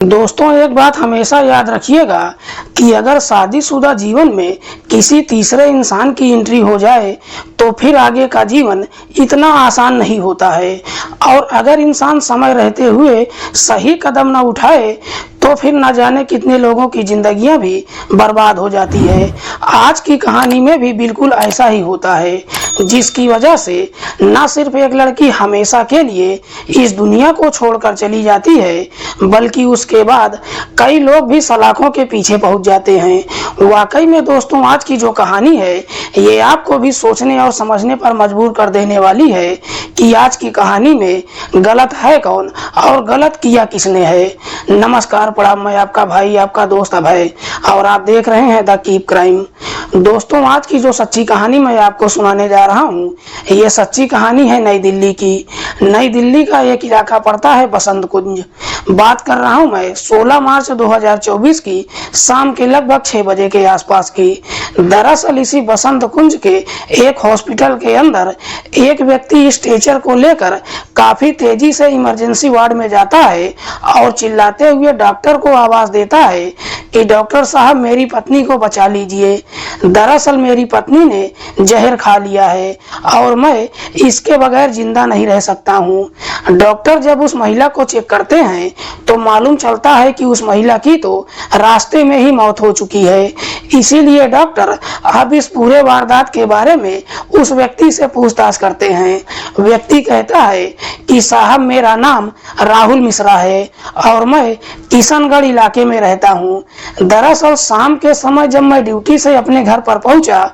दोस्तों, एक बात हमेशा याद रखिएगा कि अगर शादीशुदा जीवन में किसी तीसरे इंसान की एंट्री हो जाए तो फिर आगे का जीवन इतना आसान नहीं होता है। और अगर इंसान समय रहते हुए सही कदम न उठाए तो फिर न जाने कितने लोगों की जिंदगियां भी बर्बाद हो जाती है। आज की कहानी में भी बिल्कुल ऐसा ही होता है, जिसकी वजह से न सिर्फ एक लड़की हमेशा के लिए इस दुनिया को छोड़कर चली जाती है, बल्कि उसके बाद कई लोग भी सलाखों के पीछे पहुंच जाते हैं। वाकई में दोस्तों, आज की जो कहानी है ये आपको भी सोचने और समझने पर मजबूर कर देने वाली है कि आज की कहानी में गलत है कौन और गलत किया किसने है। नमस्कार, प्रणाम। मैं आपका भाई, आपका दोस्त अभय, और आप देख रहे हैं द कीप क्राइम। दोस्तों, आज की जो सच्ची कहानी मैं आपको सुनाने जा रहा हूँ ये सच्ची कहानी है नई दिल्ली की। नई दिल्ली का एक इलाका पड़ता है बसंत कुंज। बात कर रहा हूँ मैं 16 मार्च 2024 की शाम के लगभग 6 बजे के आसपास की। दरअसल इसी बसंत कुंज के एक हॉस्पिटल के अंदर एक व्यक्ति स्ट्रेचर को लेकर काफी तेजी से इमरजेंसी वार्ड में जाता है और चिल्लाते हुए डॉक्टर को आवाज देता है कि डॉक्टर साहब, मेरी पत्नी को बचा लीजिए। दरअसल मेरी पत्नी ने जहर खा लिया है और मैं इसके बगैर जिंदा नहीं रह सकता हूँ। डॉक्टर जब उस महिला को चेक करते हैं तो मालूम चलता है कि उस महिला की तो रास्ते में ही मौत हो चुकी है। इसीलिए डॉक्टर अब इस पूरे वारदात के बारे में उस व्यक्ति से पूछताछ करते हैं। व्यक्ति कहता है कि साहब, मेरा नाम राहुल मिश्रा है और मैं किशनगढ़ इलाके में रहता हूँ। दरअसल शाम के समय जब मैं ड्यूटी से अपने घर पर पहुंचा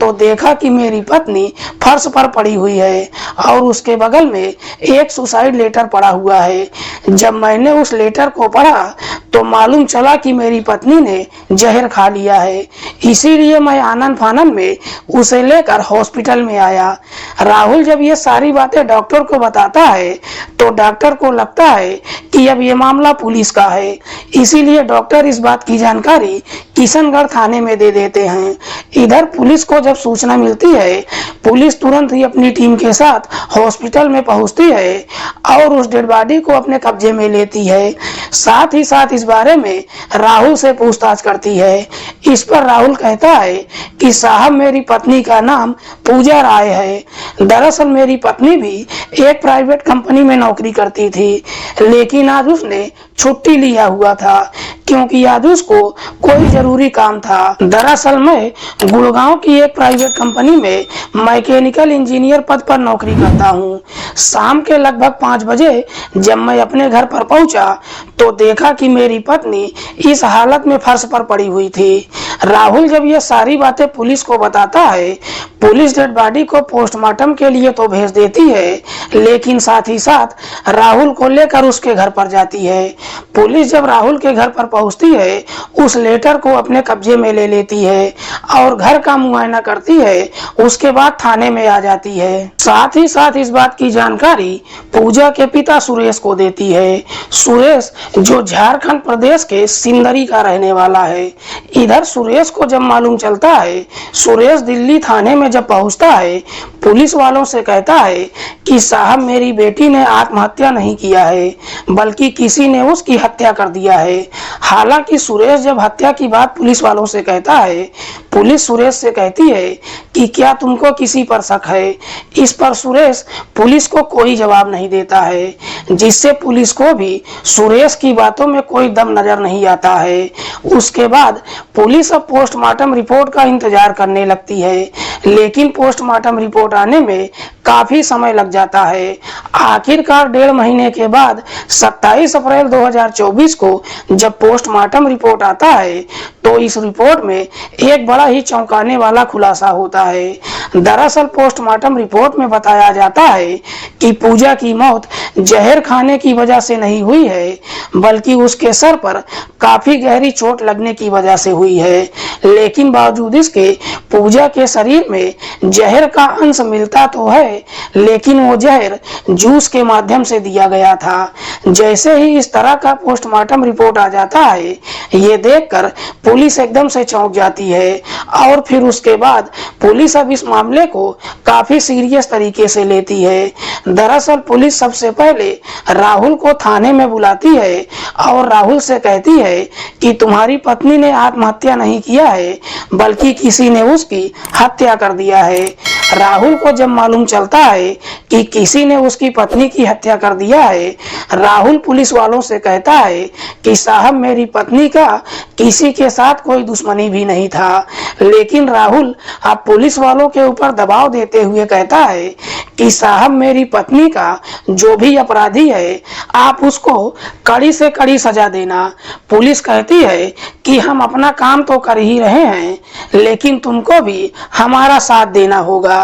तो देखा कि मेरी पत्नी फर्श पर पड़ी हुई है और उसके बगल में एक सुसाइड लेटर पड़ा हुआ है। जब मैंने उस लेटर को पढ़ा तो मालूम चला कि मेरी पत्नी ने जहर खा लिया है। इसीलिए मैं आनन फानन में उसे लेकर हॉस्पिटल में आया। राहुल जब ये सारी बातें डॉक्टर को बताता है तो डॉक्टर को लगता है कि अब ये मामला पुलिस का है। इसीलिए डॉक्टर इस बात की जानकारी किशनगढ़ थाने में दे देते हैं। इधर पुलिस को जब सूचना मिलती है, पुलिस तुरंत ही अपनी टीम के साथ हॉस्पिटल में पहुंचती है और उस डेड बॉडी को अपने कब्जे में लेती है। साथ ही साथ इस बारे में राहुल से पूछताछ करती है। इस पर राहुल कहता है कि साहब, मेरी पत्नी का नाम पूजा राय है। दरअसल मेरी पत्नी भी एक प्राइवेट कंपनी में नौकरी करती थी, लेकिन आज उसने छुट्टी लिया हुआ था क्योंकि आज उसको कोई जरूरी काम था। दरअसल मैं गुड़गांव की एक प्राइवेट कंपनी में मैकेनिकल इंजीनियर पद पर नौकरी करता हूँ। शाम के लगभग 5 बजे जब मैं अपने घर पर पहुंचा तो देखा कि मेरी पत्नी इस हालत में फर्श पर पड़ी हुई थी। राहुल जब ये सारी बातें पुलिस को बताता है, पुलिस डेड बॉडी को पोस्टमार्टम के लिए तो भेज देती है, लेकिन साथ ही साथ राहुल को लेकर उसके घर पर जाती है। पुलिस जब राहुल के घर पर पहुंचती है, उस लेटर को अपने कब्जे में ले लेती है और घर का मुआयना करती है। उसके बाद थाने में आ जाती है। साथ ही साथ इस बात की जानकारी पूजा के पिता सुरेश को देती है। सुरेश जो झारखंड प्रदेश के सिंदरी का रहने वाला है। इधर सुरेश को जब मालूम चलता है, सुरेश दिल्ली थाने में जब पहुंचता है, पुलिस वालों से कहता है कि साहब, मेरी बेटी ने आत्महत्या नहीं किया है, बल्कि किसी ने उसकी हत्या कर दिया है। हालांकि सुरेश जब हत्या की बात पुलिस वालों से कहता है, पुलिस सुरेश से कहती है कि क्या तुमको किसी पर शक है। इस पर सुरेश पुलिस को कोई जवाब नहीं देता है, जिससे पुलिस को भी सुरेश की बातों में कोई दम नजर नहीं आता है। उसके बाद पुलिस अब पोस्टमार्टम रिपोर्ट का इंतजार करने लगती है, लेकिन पोस्टमार्टम रिपोर्ट आने में काफी समय लग जाता है। आखिरकार 1.5 महीने के बाद 27 अप्रैल 2024 को जब पोस्टमार्टम रिपोर्ट आता है तो इस रिपोर्ट में एक बड़ा ही चौंकाने वाला खुलासा होता है। दरअसल पोस्टमार्टम रिपोर्ट में बताया जाता है कि पूजा की मौत जहर खाने की वजह से नहीं हुई है, बल्कि उसके सर पर काफी गहरी चोट लगने की वजह से हुई है। लेकिन बावजूद इसके पूजा के शरीर में जहर का अंश मिलता तो है, लेकिन वो जहर जूस के माध्यम से दिया गया था। जैसे ही इस तरह का पोस्टमार्टम रिपोर्ट आ जाता है, ये देखकर पुलिस एकदम से चौंक जाती है और फिर उसके बाद पुलिस अब इस मामले को काफी सीरियस तरीके से लेती है। दरअसल पुलिस सबसे पहले राहुल को थाने में बुलाती है और राहुल से कहती है कि तुम्हारी पत्नी ने आत्महत्या नहीं किया है, बल्कि किसी ने उसकी हत्या कर दिया है। राहुल को जब मालूम चलता है कि किसी ने उसकी पत्नी की हत्या कर दिया है, राहुल पुलिस वालों से कहता है कि साहब, मेरी पत्नी का किसी के साथ कोई दुश्मनी भी नहीं था। लेकिन राहुल अब पुलिस वालों के ऊपर दबाव देते हुए कहता है कि साहब, मेरी पत्नी का जो भी अपराधी है, आप उसको कड़ी से कड़ी सजा देना। पुलिस कहती है कि हम अपना काम तो कर ही रहे हैं, लेकिन तुमको भी हमारा साथ देना होगा।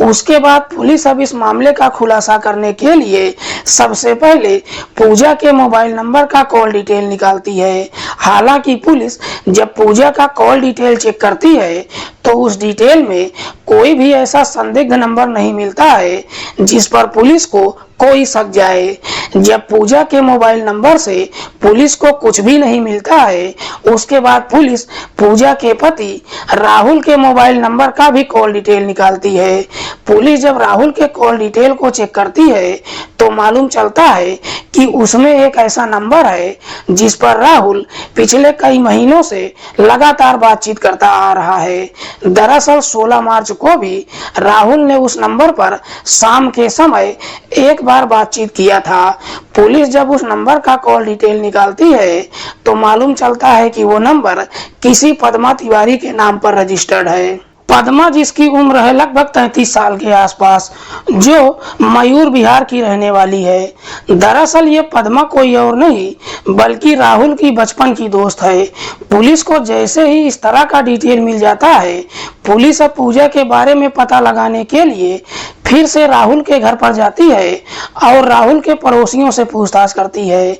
उसके बाद पुलिस अब इस मामले का खुलासा करने के लिए सबसे पहले पूजा के मोबाइल नंबर का कॉल डिटेल निकालती है। हालांकि पुलिस जब पूजा का कॉल डिटेल चेक करती है तो उस डिटेल में कोई भी ऐसा संदिग्ध नंबर नहीं मिलता है जिस पर पुलिस को कोई शक जाए। जब पूजा के मोबाइल नंबर से पुलिस को कुछ भी नहीं मिलता है, उसके बाद पुलिस पूजा के पति राहुल के मोबाइल नंबर का भी कॉल डिटेल निकालती है। पुलिस जब राहुल के कॉल डिटेल को चेक करती है तो मालूम चलता है कि उसमें एक ऐसा नंबर है जिस पर राहुल पिछले कई महीनों से लगातार बातचीत करता आ रहा है। दरअसल 16 मार्च को भी राहुल ने उस नंबर पर शाम के समय एक बार बातचीत किया था। पुलिस जब उस नंबर का कॉल डिटेल निकालती है तो मालूम चलता है कि वो नंबर किसी पद्मा तिवारी के नाम पर रजिस्टर्ड है। पद्मा, जिसकी उम्र है लगभग 33 साल के आसपास, जो मयूर बिहार की रहने वाली है। दरअसल ये पद्मा कोई और नहीं बल्कि राहुल की बचपन की दोस्त है। पुलिस को जैसे ही इस तरह का डिटेल मिल जाता है, पुलिस अब पूजा के बारे में पता लगाने के लिए फिर से राहुल के घर पर जाती है और राहुल के पड़ोसियों से पूछताछ करती है।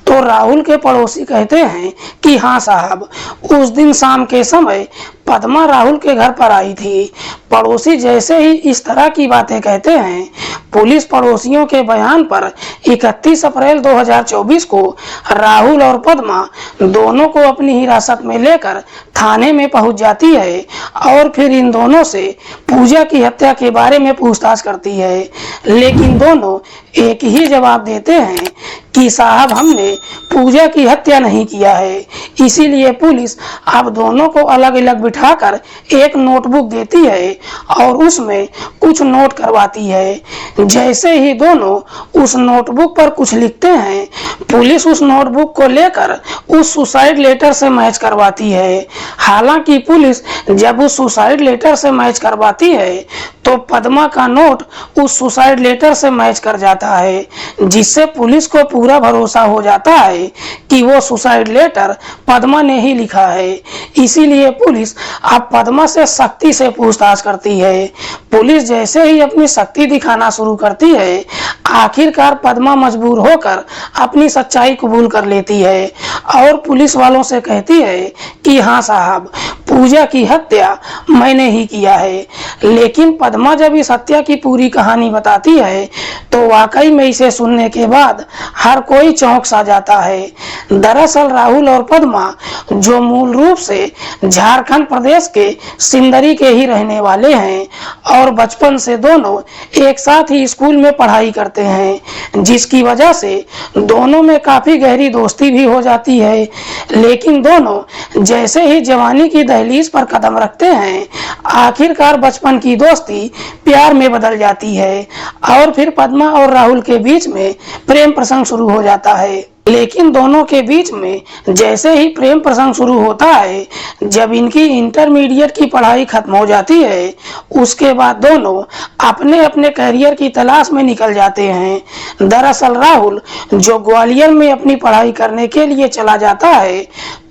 तो राहुल के पड़ोसी कहते हैं कि हाँ साहब, उस दिन शाम के समय पद्मा राहुल के घर पर आई थी। पड़ोसी जैसे ही इस तरह की बातें कहते हैं, पुलिस पड़ोसियों के बयान पर 31 अप्रैल 2024 को राहुल और पद्मा दोनों को अपनी हिरासत में लेकर थाने में पहुंच जाती है और फिर इन दोनों से पूजा की हत्या के बारे में पूछताछ करती है। लेकिन दोनों एक ही जवाब देते हैं कि साहब, हमने पूजा की हत्या नहीं किया है। इसीलिए पुलिस अब दोनों को अलग अलग बिठाकर एक नोटबुक देती है और उसमें कुछ नोट करवाती है। जैसे ही दोनों उस नोटबुक पर कुछ लिखते हैं, पुलिस उस नोटबुक को लेकर उस सुसाइड लेटर से मैच करवाती है। हालांकि पुलिस जब उस सुसाइड लेटर से मैच करवाती है तो पद्मा का नोट उस सुसाइड लेटर से मैच कर जाता है, जिससे पुलिस को पूरा भरोसा हो जाता है कि वो सुसाइड लेटर पद्मा ने ही लिखा है। इसीलिए पुलिस अब पद्मा से सख्ती से पूछताछ करती है। पुलिस जैसे ही अपनी शक्ति दिखाना शुरू करती है, आखिरकार पद्मा मजबूर होकर अपनी सच्चाई कबूल कर लेती है और पुलिस वालों से कहती है कि हाँ साहब, पूजा की हत्या मैंने ही किया है। लेकिन पद्मा जब इस हत्या की पूरी कहानी बताती है तो वाकई में इसे सुनने के बाद हर कोई चौंक सा जाता है। दरअसल राहुल और पद्मा, जो मूल रूप से झारखंड प्रदेश के सिंदरी के ही रहने वाले हैं और बचपन से दोनों एक साथ ही स्कूल में पढ़ाई करते हैं, जिसकी वजह से दोनों में काफी गहरी दोस्ती भी हो जाती है। लेकिन दोनों जैसे ही जवानी की दहलीज पर कदम रखते हैं, आखिरकार बचपन की दोस्ती प्यार में बदल जाती है और फिर पद्मा और राहुल के बीच में प्रेम प्रसंग शुरू हो जाता है। लेकिन दोनों के बीच में जैसे ही प्रेम प्रसंग शुरू होता है, जब इनकी इंटरमीडिएट की पढ़ाई खत्म हो जाती है, उसके बाद दोनों अपने अपने करियर की तलाश में निकल जाते हैं। दरअसल राहुल जो ग्वालियर में अपनी पढ़ाई करने के लिए चला जाता है,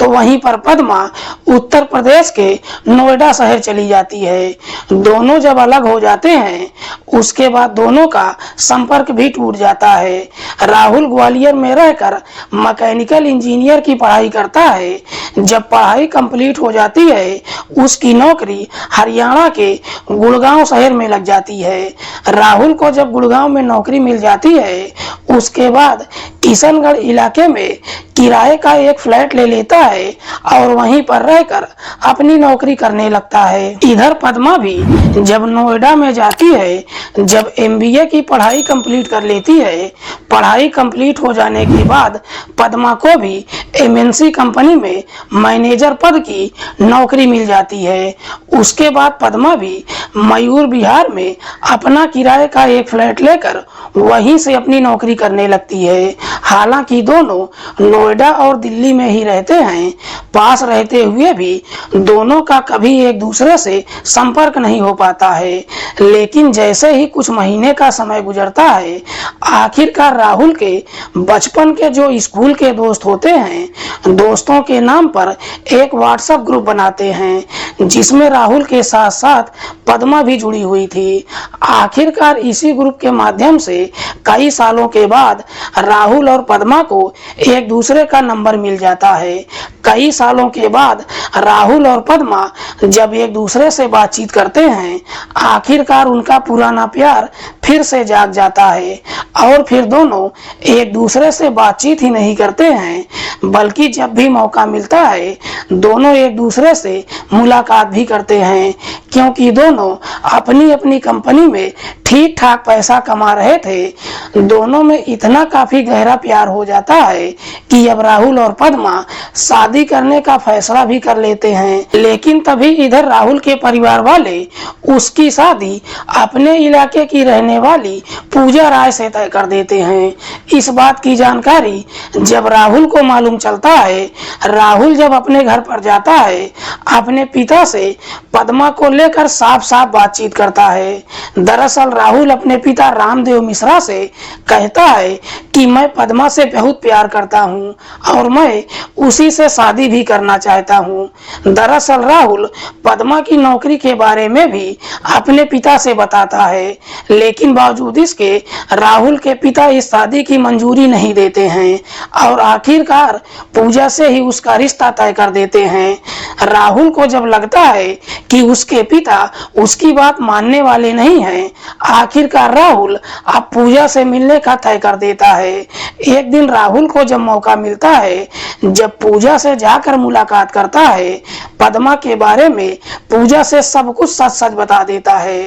तो वहीं पर पद्मा उत्तर प्रदेश के नोएडा शहर चली जाती है। दोनों जब अलग हो जाते हैं, उसके बाद दोनों का संपर्क भी टूट जाता है। राहुल ग्वालियर में रहकर मैकेनिकल इंजीनियर की पढ़ाई करता है। जब पढ़ाई कंप्लीट हो जाती है, उसकी नौकरी हरियाणा के गुड़गांव शहर में लग जाती है। राहुल को जब गुड़गांव में नौकरी मिल जाती है, उसके बाद किशनगढ़ इलाके में किराए का एक फ्लैट ले लेता है और वहीं पर रहकर अपनी नौकरी करने लगता है। इधर पद्मा भी जब नोएडा में जाती है, जब MBA की पढ़ाई कंप्लीट कर लेती है, पढ़ाई कंप्लीट हो जाने के बाद पद्मा को भी MNC कंपनी में मैनेजर पद की नौकरी मिल जाती है। उसके बाद पद्मा भी मयूर विहार में अपना किराए का एक फ्लैट लेकर वहीं से अपनी नौकरी करने लगती है। हालांकि दोनों नोएडा और दिल्ली में ही रहते हैं, पास रहते हुए भी दोनों का कभी एक दूसरे से संपर्क नहीं हो पाता है। लेकिन जैसे ही कुछ महीने का समय गुजरता है, आखिरकार राहुल के बचपन के जो स्कूल के दोस्त होते हैं, दोस्तों के नाम पर एक व्हाट्सएप ग्रुप बनाते हैं जिसमें राहुल के साथ साथ पद्मा भी जुड़ी हुई थी। आखिरकार इसी ग्रुप के माध्यम से कई सालों के बाद राहुल और पद्मा को एक दूसरे का नंबर मिल जाता है। कई सालों के बाद राहुल और पद्मा जब एक दूसरे से बातचीत करते हैं, आखिरकार उनका पुराना प्यार फिर से जाग जाता है और फिर दोनों एक दूसरे से बातचीत ही नहीं करते हैं, बल्कि जब भी मौका मिलता है दोनों एक दूसरे से मुलाकात भी करते हैं, क्योंकि दोनों अपनी अपनी कंपनी में ठीक ठाक पैसा कमा रहे थे। दोनों में इतना काफी गहरा प्यार हो जाता है कि अब राहुल और पद्मा शादी करने का फैसला भी कर लेते हैं। लेकिन तभी इधर राहुल के परिवार वाले उसकी शादी अपने इलाके की रहने वाली पूजा राय से तय कर देते हैं। इस बात की जानकारी जब राहुल को मालूम चलता है, राहुल जब अपने घर पर जाता है, अपने पिता से पद्मा को लेकर साफ साफ बातचीत करता है। दरअसल राहुल अपने पिता रामदेव मिश्रा से कहता है कि मैं पद्मा से बहुत प्यार करता हूँ और मैं उसी से शादी भी करना चाहता हूँ। दरअसल राहुल पद्मा की नौकरी के बारे में भी अपने पिता से बताता है, लेकिन बावजूद इसके राहुल के पिता इस शादी की मंजूरी नहीं देते हैं और आखिरकार पूजा से ही उसका रिश्ता तय कर देते हैं। राहुल को जब लगता है कि उसके पिता उसकी बात मानने वाले नहीं हैं, आखिरकार राहुल अब पूजा से मिलने का तय कर देता है। एक दिन राहुल को जब मौका मिलता है, जब पूजा से जाकर मुलाकात करता है, पद्मा के बारे में पूजा से सब कुछ सच सच बता देता है।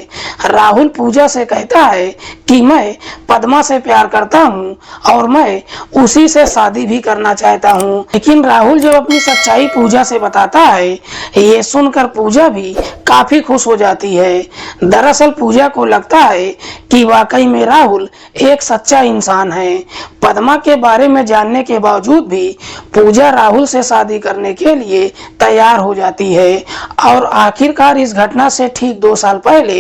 राहुल पूजा से कहता है कि मैं पद्मा से प्यार करता हूँ और मैं उसी से शादी भी करना चाहता हूँ। लेकिन राहुल जब अपनी सच्चाई पूजा से बताता है, ये सुनकर पूजा भी काफी खुश हो जाती है। दरअसल पूजा को लगता है कि वाकई में राहुल एक सच्चा इंसान है। पद्मा के बारे में जानने के बावजूद भी पूजा राहुल से शादी करने के लिए तैयार हो जाती है और आखिरकार इस घटना से ठीक 2 साल पहले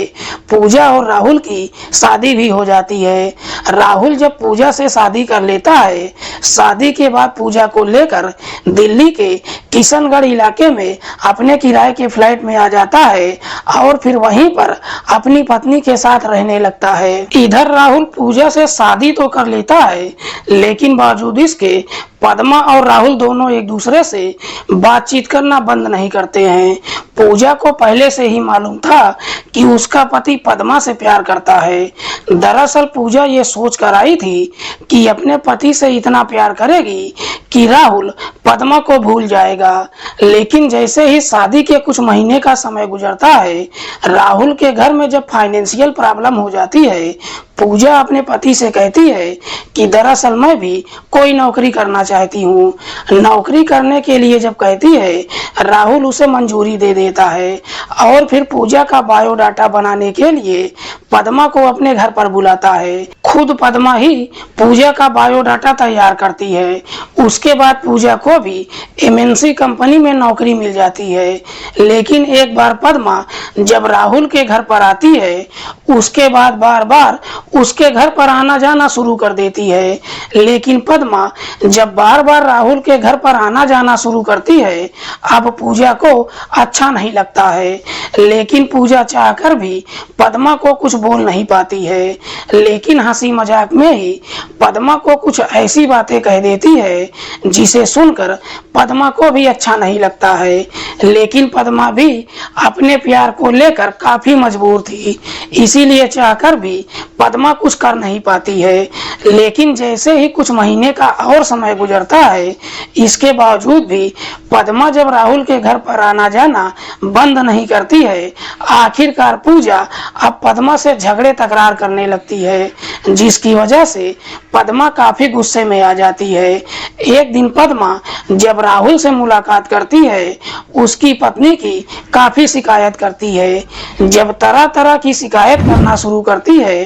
पूजा और राहुल की शादी भी हो जाती है। राहुल जब पूजा से शादी कर लेता है, शादी के बाद पूजा को लेकर दिल्ली के किशनगढ़ इलाके में अपने किराए के फ्लैट में आ जाता है और फिर वहीं पर अपनी पत्नी के साथ रहने लगता है। इधर राहुल पूजा से शादी तो कर लेता है, लेकिन बावजूद इसके पद्मा और राहुल दोनों एक दूसरे से बातचीत करना बंद नहीं करते हैं। पूजा को पहले से ही मालूम था कि उसका पति पद्मा से प्यार करता है। दरअसल पूजा ये सोच कर आई थी कि अपने पति से इतना प्यार करेगी कि राहुल पद्मा को भूल जाएगा। लेकिन जैसे ही शादी के कुछ महीने का समय गुजरता है, राहुल के घर में जब फाइनेंशियल प्रॉब्लम हो जाती है, पूजा अपने पति से कहती है कि दरअसल मैं भी कोई नौकरी करना चाहती हूँ। नौकरी करने के लिए जब कहती है, राहुल उसे मंजूरी दे देता है और फिर पूजा का बायोडाटा बनाने के लिए पद्मा को अपने घर पर बुलाता है। खुद पद्मा ही पूजा का बायोडाटा तैयार करती है। उसके बाद पूजा को भी MNC कंपनी में नौकरी मिल जाती है। लेकिन एक बार पद्मा जब राहुल के घर पर आती है, उसके बाद बार बार उसके घर पर आना जाना शुरू कर देती है। लेकिन पद्मा जब बार बार राहुल के घर पर आना जाना शुरू करती है, अब पूजा को अच्छा नहीं लगता है। लेकिन पूजा चाहकर भी पद्मा को कुछ कुछ बोल नहीं पाती है, लेकिन हंसी मजाक में ही पद्मा को कुछ ऐसी बातें कह देती है जिसे सुनकर पद्मा को भी अच्छा नहीं लगता है। लेकिन पद्मा भी अपने प्यार को लेकर काफी मजबूर थी, इसीलिए चाहकर भी पद्मा कुछ कर नहीं पाती है। लेकिन जैसे ही कुछ महीने का और समय गुजरता है, इसके बावजूद भी पद्मा जब राहुल के घर पर आना जाना बंद नहीं करती है, आखिरकार पूजा अब पद्मा से झगड़े तकरार करने लगती है, जिसकी वजह से पद्मा काफी गुस्से में आ जाती है। एक दिन पद्मा जब राहुल से मुलाकात करती है, उसकी पत्नी की काफी शिकायत करती है। जब तरह तरह की शिकायत करना शुरू करती है,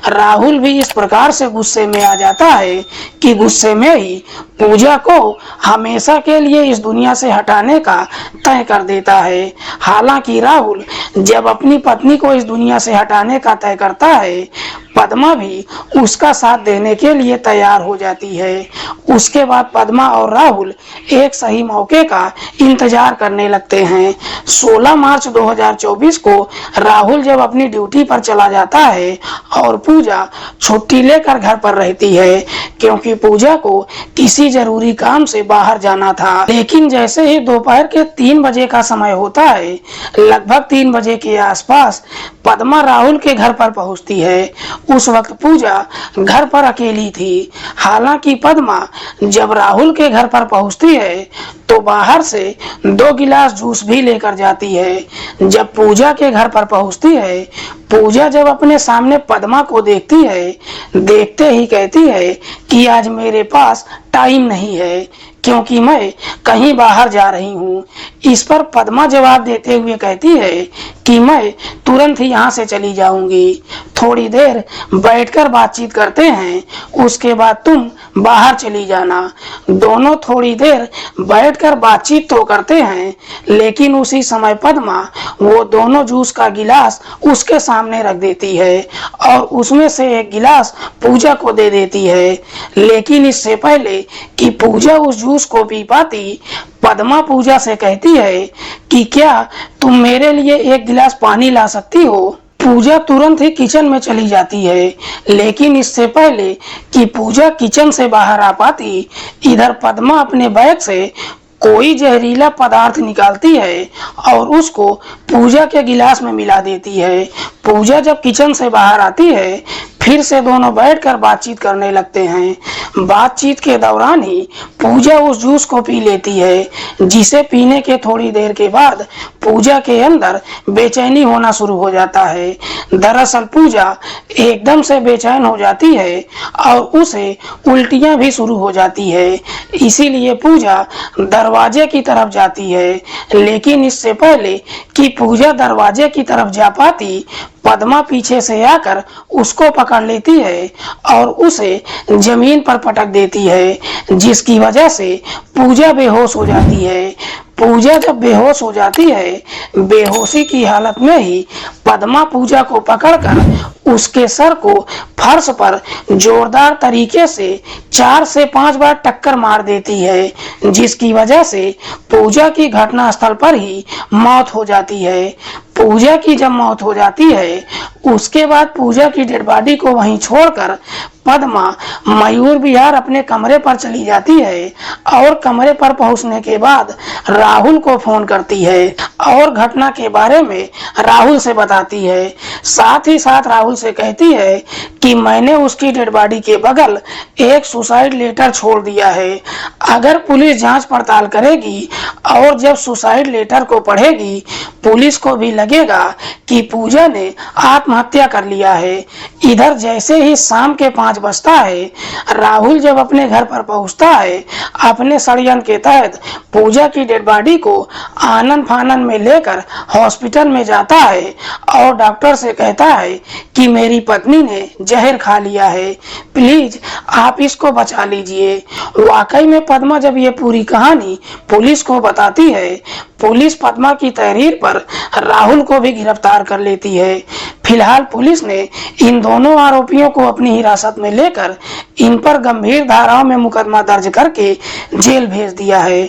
राहुल भी इस प्रकार से गुस्से में आ जाता है कि गुस्से में ही पूजा को हमेशा के लिए इस दुनिया से हटाने का तय कर देता है। हालांकि राहुल जब अपनी पत्नी को इस दुनिया से हटाने का तय करता है, पद्मा भी उसका साथ देने के लिए तैयार हो जाती है। उसके बाद पद्मा और राहुल एक सही मौके का इंतजार करने लगते हैं। 16 मार्च 2024 को राहुल जब अपनी ड्यूटी पर चला जाता है और पूजा छुट्टी लेकर घर पर रहती है, क्योंकि पूजा को किसी जरूरी काम से बाहर जाना था। लेकिन जैसे ही दोपहर के 3 बजे का समय होता है, लगभग 3 बजे के आसपास पद्मा राहुल के घर पर पहुंचती है। उस वक्त पूजा घर पर अकेली थी। हालांकि पद्मा जब राहुल के घर पर पहुंचती है तो बाहर से 2 गिलास जूस भी लेकर जाती है। जब पूजा के घर पर पहुंचती है, पूजा जब अपने सामने पद्मा को देखती है, देखते ही कहती है कि आज मेरे पास टाइम नहीं है, क्योंकि मैं कहीं बाहर जा रही हूँ। इस पर पद्मा जवाब देते हुए कहती है कि मैं तुरंत ही यहाँ से चली जाऊंगी, थोड़ी देर बैठकर बातचीत करते हैं, उसके बाद तुम बाहर चली जाना। दोनों थोड़ी देर बैठकर बातचीत तो करते हैं, लेकिन उसी समय पद्मा वो दोनों जूस का गिलास उसके सामने रख देती है और उसमें से एक गिलास पूजा को दे देती है। लेकिन इससे पहले कि पूजा उस जूस को पी पाती, पद्मा पूजा से कहती है कि क्या तुम मेरे लिए एक गिलास पानी ला सकती हो। पूजा तुरंत ही किचन में चली जाती है, लेकिन इससे पहले कि पूजा किचन से बाहर आ पाती, इधर पद्मा अपने बैग से कोई जहरीला पदार्थ निकालती है और उसको पूजा के गिलास में मिला देती है। पूजा जब किचन से बाहर आती है, फिर से दोनों बैठकर बातचीत करने लगते हैं। बातचीत के दौरान ही पूजा उस जूस को पी लेती है, जिसे पीने के थोड़ी देर के बाद पूजा के अंदर बेचैनी होना शुरू हो जाता है। दरअसल पूजा एकदम से बेचैन हो जाती है और उसे उल्टियां भी शुरू हो जाती है। इसीलिए पूजा दरवाजे की तरफ जाती है, लेकिन इससे पहले कि पूजा दरवाजे की तरफ जा पाती, पद्मा पीछे से आकर उसको पकड़ लेती है और उसे जमीन पर पटक देती है, जिसकी वजह से पूजा बेहोश हो जाती है। पूजा जब बेहोश हो जाती है, बेहोशी की हालत में ही पद्मा पूजा को पकड़कर उसके सर को फर्श पर जोरदार तरीके से 4 से 5 बार टक्कर मार देती है, जिसकी वजह से पूजा की घटनास्थल पर ही मौत हो जाती है। पूजा की जब मौत हो जाती है, उसके बाद पूजा की डेड बॉडी को वहीं छोड़कर पद्मा मयूर विहार अपने कमरे पर चली जाती है और कमरे पर पहुंचने के बाद राहुल को फोन करती है और घटना के बारे में राहुल से बताती है। साथ ही साथ राहुल से कहती है कि मैंने उसकी डेड बॉडी के बगल एक सुसाइड लेटर छोड़ दिया है। अगर पुलिस जांच पड़ताल करेगी और जब सुसाइड लेटर को पढ़ेगी, पुलिस को भी लगेगा कि पूजा ने आत्महत्या कर लिया है। इधर जैसे ही शाम के 5 बजता है, राहुल जब अपने घर पर पहुंचता है, अपने षड्यंत्र के तहत पूजा की डेड बॉडी को आनन फानन में लेकर हॉस्पिटल में जाता है और डॉक्टर से कहता है कि मेरी पत्नी ने जहर खा लिया है, प्लीज आप इसको बचा लीजिए। वाकई में पद्मा जब ये पूरी कहानी पुलिस को बताती है, पुलिस पद्मा की तहरीर पर राहुल को भी गिरफ्तार कर लेती है। फिलहाल पुलिस ने इन दोनों आरोपियों को अपनी हिरासत में लेकर इन पर गंभीर धाराओं में मुकदमा दर्ज करके जेल भेज दिया है।